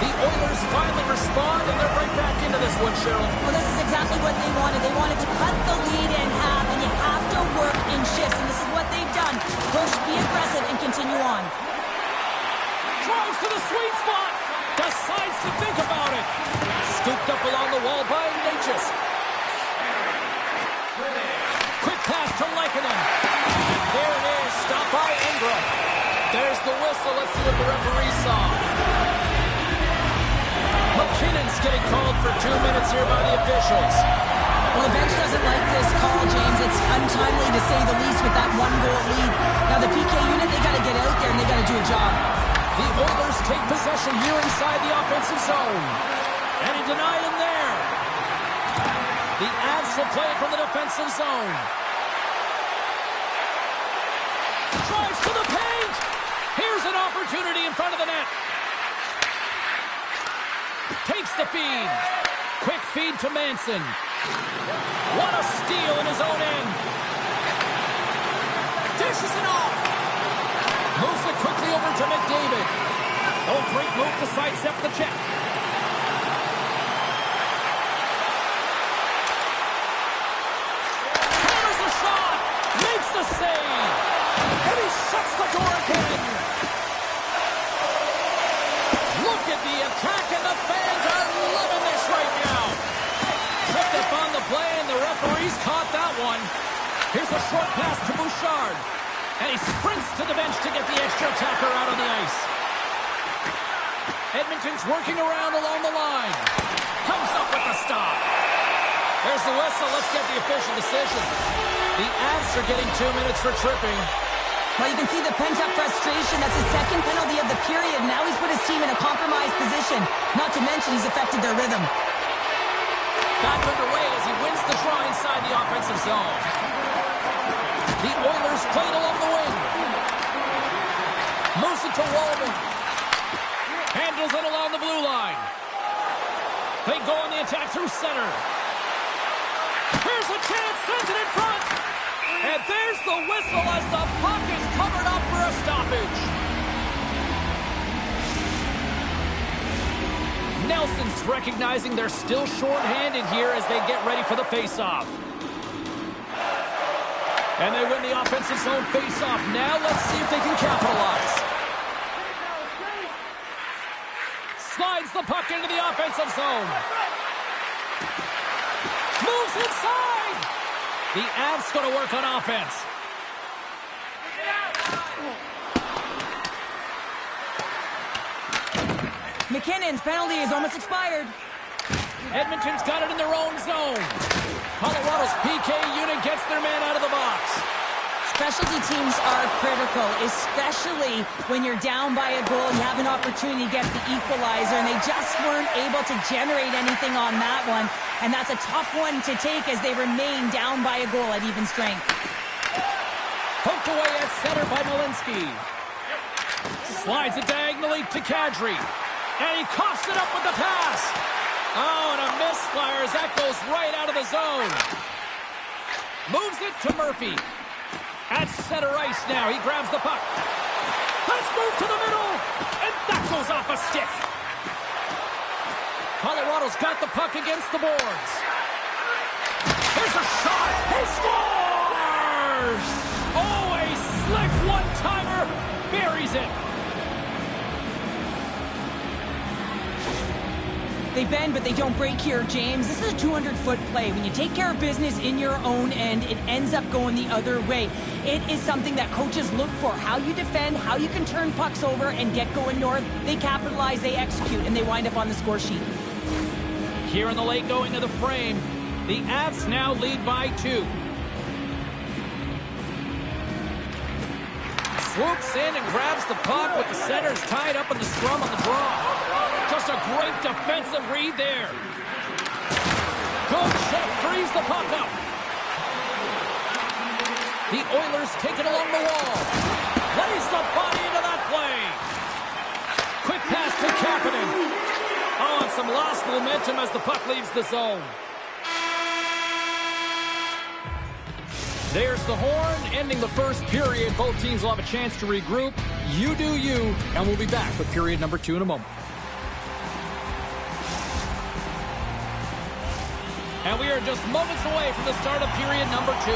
The Oilers finally respond, and they're right back into this one, Cheryl. Well, this is exactly what they wanted. They wanted to cut the lead in half, and you have to work in shifts, and this is what they've done. Push, be aggressive, and continue on. Drives to the sweet spot. Decides to think about it. Scooped up along the wall by Natchez. Quick pass to Lehkonen. There it is. Stopped by Ingram. There's the whistle. Let's see what the referee saw. McKinnon's getting called for 2 minutes here by the officials. Well, the bench doesn't like this call, James. It's untimely to say the least with that one-goal lead. Now, the PK unit, they got to get out there and they got to do a job. The Oilers take possession here inside the offensive zone. And he denied him there. The Avs will play it from the defensive zone. Drives to the paint. Here's an opportunity in front of the net. Takes the feed. Quick feed to Manson. What a steal in his own end. Dishes it off. Moves it quickly over to McDavid. Oh, great move to sidestep the check. Hammers a shot. Makes the save. And he shuts the door again. Look at the attack, and the fans are loving this right now. Tripped up on the play, and the referees caught that one. Here's a short pass to Bouchard. And he sprints to the bench to get the extra attacker out on the ice. Edmonton's working around along the line. Comes up with the stop. There's the whistle. Let's get the official decision. The Avs are getting 2 minutes for tripping. Well, you can see the pent-up frustration. That's his second penalty of the period. Now he's put his team in a compromised position. Not to mention he's affected their rhythm. Back underway as he wins the draw inside the offensive zone. The Oilers play it along the wing. Moves it to Wallman. Handles it along the blue line. They go on the attack through center. Here's a chance. Sends it in front. And there's the whistle as the puck is covered up for a stoppage. Nelson's recognizing they're still short-handed here as they get ready for the face-off. And they win the offensive zone face-off. Now let's see if they can capitalize. Slides the puck into the offensive zone. Moves inside. The Avs going to work on offense. McKinnon's penalty is almost expired. Edmonton's got it in their own zone. Colorado's PK unit gets their man out of the box. Specialty teams are critical, especially when you're down by a goal and you have an opportunity to get the equalizer, and they just weren't able to generate anything on that one. And that's a tough one to take as they remain down by a goal at even strength. Poked away at center by Malinsky. Slides it diagonally to Kadri. And he coughs it up with the pass. Oh, and a misfire as that goes right out of the zone. Moves it to Murphy. At center ice now. He grabs the puck. Let's move to the middle. And that goes off a stick. Colorado's got the puck against the boards. There's a shot. He scores! Oh, a slick one-timer. Buries it. They bend, but they don't break here, James. This is a 200-foot play. When you take care of business in your own end, it ends up going the other way. It is something that coaches look for. How you defend, how you can turn pucks over and get going north. They capitalize, they execute, and they wind up on the score sheet. Here in the late going of the frame, the Avs now lead by 2. Swoops in and grabs the puck with the centers tied up in the scrum on the draw. Just a great defensive read there. Good check, frees the puck up. The Oilers take it along the wall. Lays the body into that play. Quick pass to Kapanen. Oh, and some lost momentum as the puck leaves the zone. There's the horn, ending the first period. Both teams will have a chance to regroup. You do you, and we'll be back with period number 2 in a moment. And we are just moments away from the start of period number 2.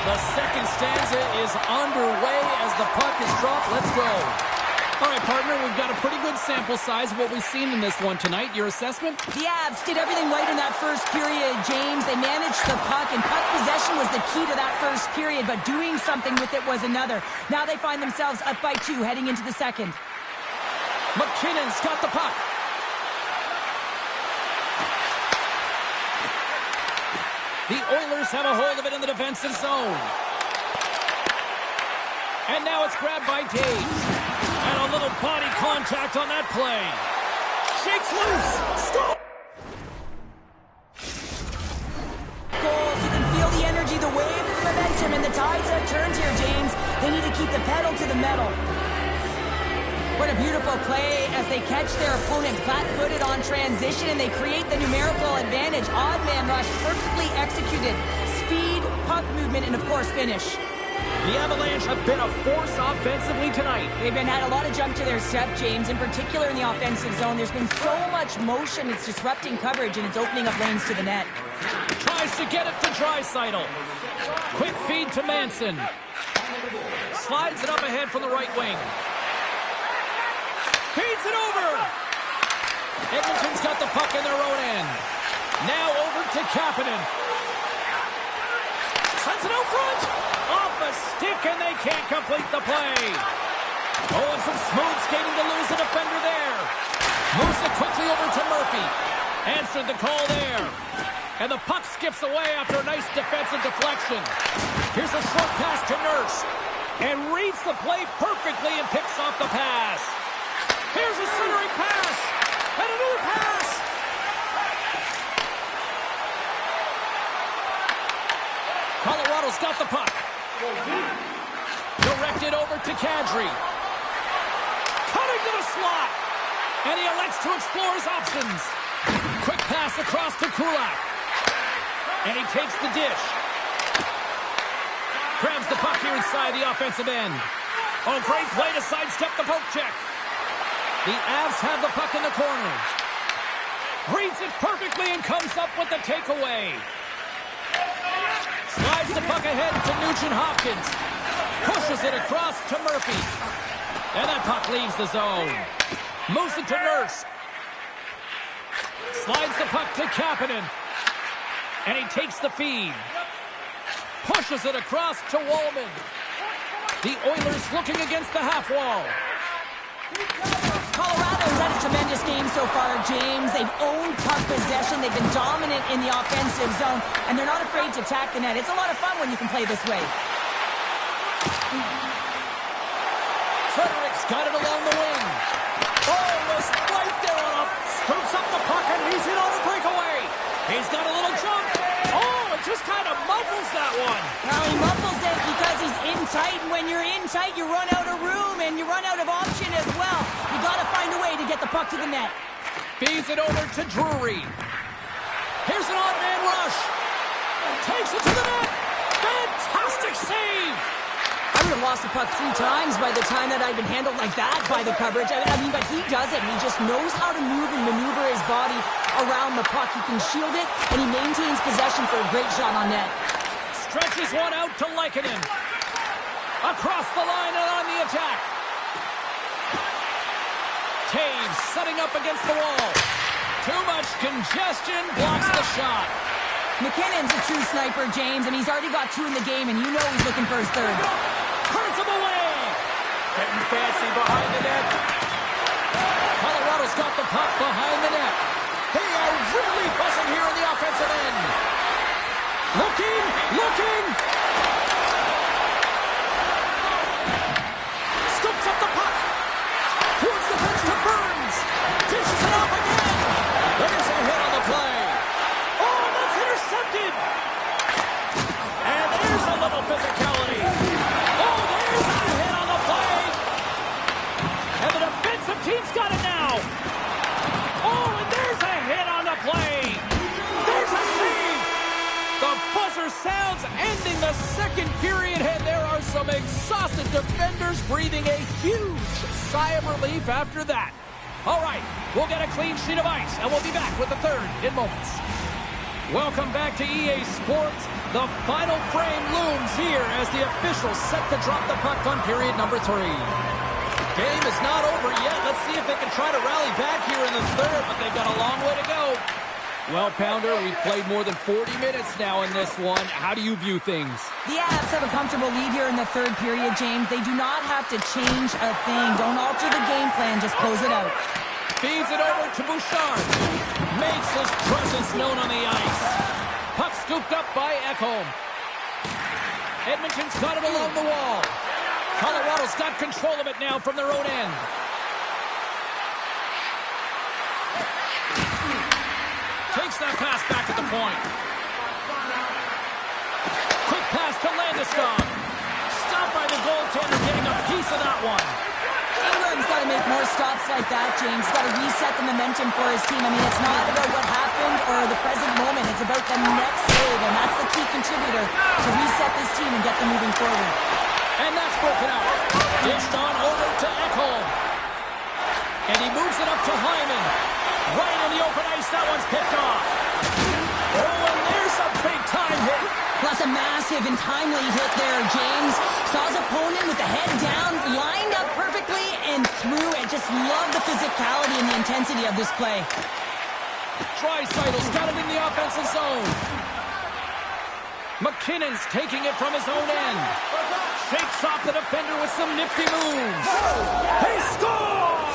The second stanza is underway as the puck is dropped. Let's go. All right, partner, we've got a pretty good sample size of what we've seen in this one tonight. Your assessment? The Avs did everything right in that first period, James. They managed the puck, and puck possession was the key to that first period, but doing something with it was another. Now they find themselves up by 2 heading into the second. McKinnon's got the puck. The Oilers have a hold of it in the defensive zone. And now it's grabbed by Taves. And a little body contact on that play. Shakes loose. Stop. Goals. You can feel the energy, the wave, the momentum, and the tides have turned here, James. They need to keep the pedal to the metal. What a beautiful play as they catch their opponent flat-footed on transition, and they create the numerical advantage. Odd man rush, perfectly executed. Speed, puck movement, and of course finish. The Avalanche have been a force offensively tonight. They've had a lot of jump to their step, James, in particular in the offensive zone. There's been so much motion, it's disrupting coverage, and it's opening up lanes to the net. Tries to get it to Draisaitl. Quick feed to Manson. Slides it up ahead from the right wing. Feeds it over. Edmonton's got the puck in their own end. Now over to Kapanen. Sends it out front. Off a stick, and they can't complete the play. Oh, and some smooth skating to lose a defender there. Moves it quickly over to Murphy. Answered the call there. And the puck skips away after a nice defensive deflection. Here's a short pass to Nurse. And reads the play perfectly and picks off the pass. Here's a centering pass. And another pass. Colorado's got the puck. Directed over to Kadri. Cutting to the slot. And he elects to explore his options. Quick pass across to Kulak. And he takes the dish. Grabs the puck here inside the offensive end. Oh, great play to sidestep the poke check. The Avs have the puck in the corner. Reads it perfectly and comes up with the takeaway. Slides the puck ahead to Nugent-Hopkins. Pushes it across to Murphy. And that puck leaves the zone. Moves it to Nurse. Slides the puck to Kapanen. And he takes the feed. Pushes it across to Wallman. The Oilers looking against the half wall. Colorado's had a tremendous game so far, James. They've owned puck possession. They've been dominant in the offensive zone, and they're not afraid to attack the net. It's a lot of fun when you can play this way. Frederic's got it along the wing. Oh, was right there on a scoops up the puck, and he's in on a breakaway. He's got a little jump. Oh, it just kind of muffles that one. Now he muffles it because he's in tight, and when you're in tight, you run out of room, and you run out of option as well. You got to find a way to get the puck to the net. Feeds it over to Drury. Here's an odd man rush. Takes it to the net. Fantastic save. I would have lost the puck 3 times by the time that I'd been handled like that by the coverage. I mean, but he does it. He just knows how to move and maneuver his body around the puck. He can shield it, and he maintains possession for a great shot on net. Stretches one out to Lehkonen. Across the line and on the attack. Taves setting up against the wall. Too much congestion, blocks the shot. McKinnon's a true sniper, James, and he's already got 2 in the game, and you know he's looking for his 3rd. Turns him away. Getting fancy behind the net. Colorado's got the puck behind the net. They are really buzzing here on the offensive end. Looking. Scoops up the puck. Towards the bench to Burns. Dishes it off again. There's a hit on the play. Oh, that's intercepted. And there's a little physicality. Oh, there's a hit on the play. And the defensive team's got it now. Oh, and there's a hit on the play. There's a save. The buzzer sounds, ending the second period, and there are some exhausted defenders breathing a huge sigh of relief after that. All right, we'll get a clean sheet of ice, and we'll be back with the third in moments. Welcome back to EA Sports. The final frame looms here as the officials set to drop the puck on period number 3. Game is not over yet. Let's see if they can try to rally back here in the third, but they've got a long way to go. Well, Pounder, we've played more than 40 minutes now in this one. How do you view things? The Avs have a comfortable lead here in the third period, James. They do not have to change a thing. Don't alter the game plan. Just close it out. Feeds it over to Bouchard. Makes his presence known on the ice. Puck scooped up by Ekholm. Edmonton's got it along the wall. Colorado's got control of it now from their own end. Takes that pass back at the point. Quick pass to Landeskog. Stopped by the goaltender, getting a piece of that one. Ingram's got to make more stops like that, James. He's got to reset the momentum for his team. I mean, it's not about what happened or the present moment. It's about the next save, and that's the key contributor to reset this team and get them moving forward. And that's broken out. Dished on over to Ekholm. And he moves it up to Hyman. Right in the open ice, that one's picked off. Oh, and there's a big-time hit. Plus a massive and timely hit there, James. Saw his opponent with the head down, lined up perfectly, and threw it. Just love the physicality and the intensity of this play. Draisaitl's got it in the offensive zone. McKinnon's taking it from his own end. Shakes off the defender with some nifty moves. He scores!